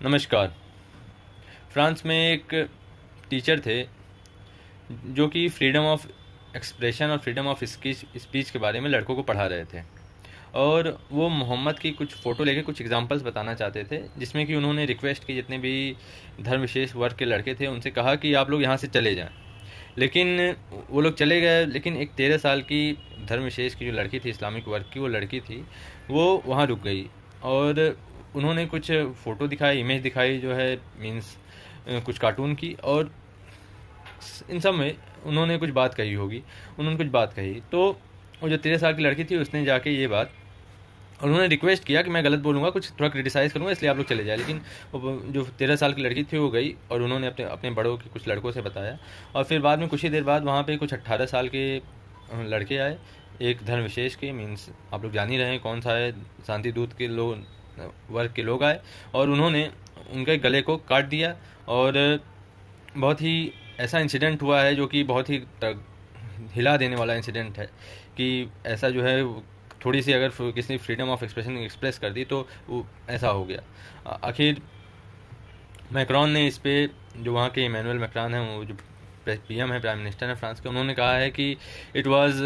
नमस्कार। फ्रांस में एक टीचर थे जो कि फ्रीडम ऑफ एक्सप्रेशन और फ्रीडम ऑफ स्पीच के बारे में लड़कों को पढ़ा रहे थे। और वो मोहम्मद की कुछ फ़ोटो लेके कुछ एग्जांपल्स बताना चाहते थे, जिसमें कि उन्होंने रिक्वेस्ट की जितने भी धर्म विशेष वर्ग के लड़के थे उनसे कहा कि आप लोग यहाँ से चले जाएं। लेकिन वो लोग चले गए, लेकिन एक 13 साल की धर्म विशेष की जो लड़की थी, इस्लामिक वर्ग की वो लड़की थी, वो वहाँ रुक गई। और उन्होंने कुछ फ़ोटो दिखाई, इमेज दिखाई जो है मीन्स कुछ कार्टून की, और इन सब में उन्होंने कुछ बात कही होगी। उन्होंने कुछ बात कही तो वो जो 13 साल की लड़की थी उसने जाके ये बात, और उन्होंने रिक्वेस्ट किया कि मैं गलत बोलूँगा, कुछ थोड़ा क्रिटिसाइज़ करूँगा, इसलिए आप लोग चले जाए। लेकिन वो जो 13 साल की लड़की थी वो गई और उन्होंने अपने अपने बड़ों के कुछ लड़कों से बताया। और फिर बाद में कुछ ही देर बाद वहाँ पे कुछ 18 साल के लड़के आए, एक धर्म विशेष के, मीन्स आप लोग जान ही रहे हैं कौन सा है, शांति दूत के लोग वर्ग के लोग आए और उन्होंने उनके गले को काट दिया। और बहुत ही ऐसा इंसिडेंट हुआ है जो कि बहुत ही हिला देने वाला इंसिडेंट है कि ऐसा जो है थोड़ी सी अगर किसी फ्रीडम ऑफ एक्सप्रेशन एक्सप्रेस कर दी तो वो ऐसा हो गया। आखिर मैक्रॉन ने इस पे, जो वहाँ के इमैनुअल मैक्रान हैं, वो जो पीएम है, प्राइम मिनिस्टर है फ्रांस के, उन्होंने कहा है कि इट वाज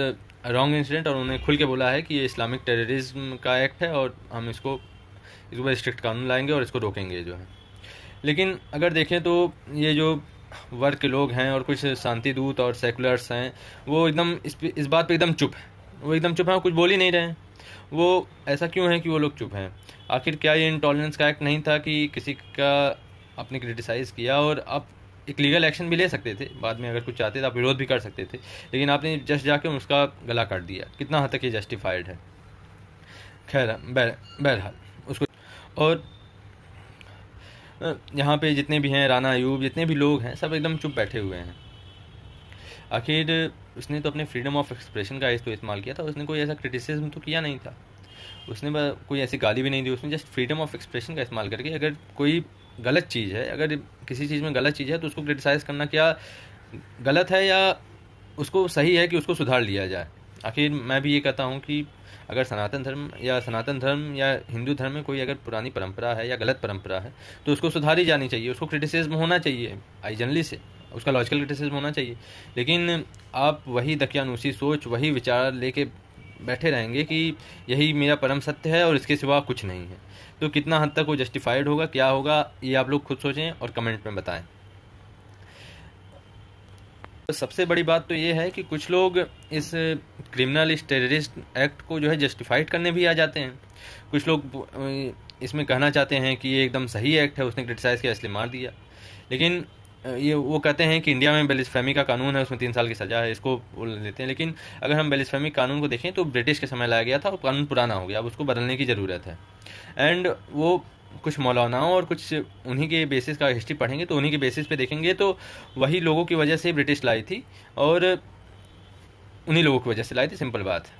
रॉन्ग इंसिडेंट, और उन्होंने खुल के बोला है कि ये इस्लामिक टेररिज्म का एक्ट है और हम इसको पर स्ट्रिक्ट कानून लाएंगे और इसको रोकेंगे जो है। लेकिन अगर देखें तो ये जो वर्ग के लोग हैं और कुछ शांति दूत और सेकुलर्स हैं, वो एकदम इस बात पे एकदम चुप है। वो एकदम चुप हैं, वो कुछ बोल ही नहीं रहे हैं। वो ऐसा क्यों है कि वो लोग चुप हैं? आखिर क्या ये इंटॉलरेंस का एक्ट नहीं था कि किसी का आपने क्रिटिसाइज़ किया और आप एक लीगल एक्शन भी ले सकते थे, बाद में अगर कुछ चाहते थे आप विरोध भी कर सकते थे, लेकिन आपने जस्ट जाके उसका गला काट दिया। कितना हद तक ये जस्टिफाइड है? खैर, बहरहाल उसको। और यहाँ पे जितने भी हैं, राना अयूब, जितने भी लोग हैं, सब एकदम चुप बैठे हुए हैं। आखिर उसने तो अपने फ्रीडम ऑफ एक्सप्रेशन का तो इस्तेमाल किया था, उसने कोई ऐसा क्रिटिसिज्म तो किया नहीं था, उसने कोई ऐसी गाली भी नहीं दी, उसने जस्ट फ्रीडम ऑफ एक्सप्रेशन का इस्तेमाल करके अगर कोई गलत चीज़ है, अगर किसी चीज़ में गलत चीज़ है तो उसको क्रिटिसाइज़ करना क्या गलत है या उसको सही है कि उसको सुधार लिया जाए। आखिर मैं भी ये कहता हूँ कि अगर सनातन धर्म या हिंदू धर्म में कोई अगर पुरानी परंपरा है या गलत परंपरा है तो उसको सुधारी जानी चाहिए, उसको क्रिटिसिज्म होना चाहिए आई जनरली से, उसका लॉजिकल क्रिटिसिज्म होना चाहिए। लेकिन आप वही दकियानूसी सोच, वही विचार लेके बैठे रहेंगे कि यही मेरा परम सत्य है और इसके सिवा कुछ नहीं है, तो कितना हद तक वो जस्टिफाइड होगा, क्या होगा, ये आप लोग खुद सोचें और कमेंट में बताएं। सबसे बड़ी बात तो ये है कि कुछ लोग इस क्रिमिनल, इस टेररिस्ट एक्ट को जो है जस्टिफाइड करने भी आ जाते हैं। कुछ लोग इसमें कहना चाहते हैं कि ये एकदम सही एक्ट है, उसने क्रिटिसाइज़ किया इसलिए मार दिया। लेकिन ये वो कहते हैं कि इंडिया में बेलिस्फेमी का कानून है, उसमें 3 साल की सज़ा है, इसको वो लेते हैं। लेकिन अगर हम बेलिस्फेमी कानून को देखें तो ब्रिटिश के समय लाया गया था और कानून पुराना हो गया, अब उसको बदलने की ज़रूरत है। एंड वो कुछ मौलानाओं और कुछ उन्हीं के बेसिस का हिस्ट्री पढ़ेंगे तो उन्हीं के बेसिस पे देखेंगे तो वही लोगों की वजह से ब्रिटिश लाई थी और उन्हीं लोगों की वजह से लाई थी, सिंपल बात है,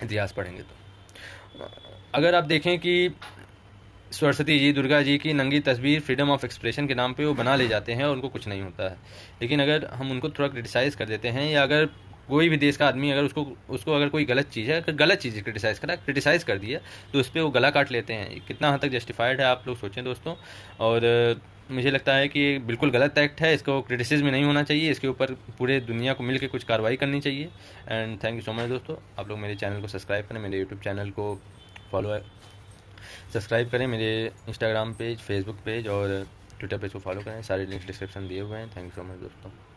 इतिहास पढ़ेंगे तो। अगर आप देखें कि सरस्वती जी, दुर्गा जी की नंगी तस्वीर फ्रीडम ऑफ एक्सप्रेशन के नाम पे वो बना ले जाते हैं और उनको कुछ नहीं होता है। लेकिन अगर हम उनको थोड़ा क्रिटिसाइज़ कर देते हैं, या अगर कोई भी देश का आदमी अगर उसको अगर कोई गलत चीज़ है, अगर गलत चीज़ क्रिटिसाइज़ कर दिया तो उस पर वो गला काट लेते हैं। कितना हद तक जस्टिफाइड है आप लोग सोचें दोस्तों। और मुझे लगता है कि ये बिल्कुल गलत एक्ट है, इसको क्रिटिसिज्म नहीं होना चाहिए, इसके ऊपर पूरे दुनिया को मिलकर कुछ कार्रवाई करनी चाहिए। And thank you so much दोस्तों। आप लोग मेरे चैनल को सब्सक्राइब करें, मेरे यूट्यूब चैनल को फॉलो सब्सक्राइब करें, मेरे इंस्टाग्राम पेज, फेसबुक पेज और ट्विटर पेज को फॉलो करें। सारे लिंक्स डिस्क्रिप्शन दिए हुए हैं। थैंक यू सो मच दोस्तों।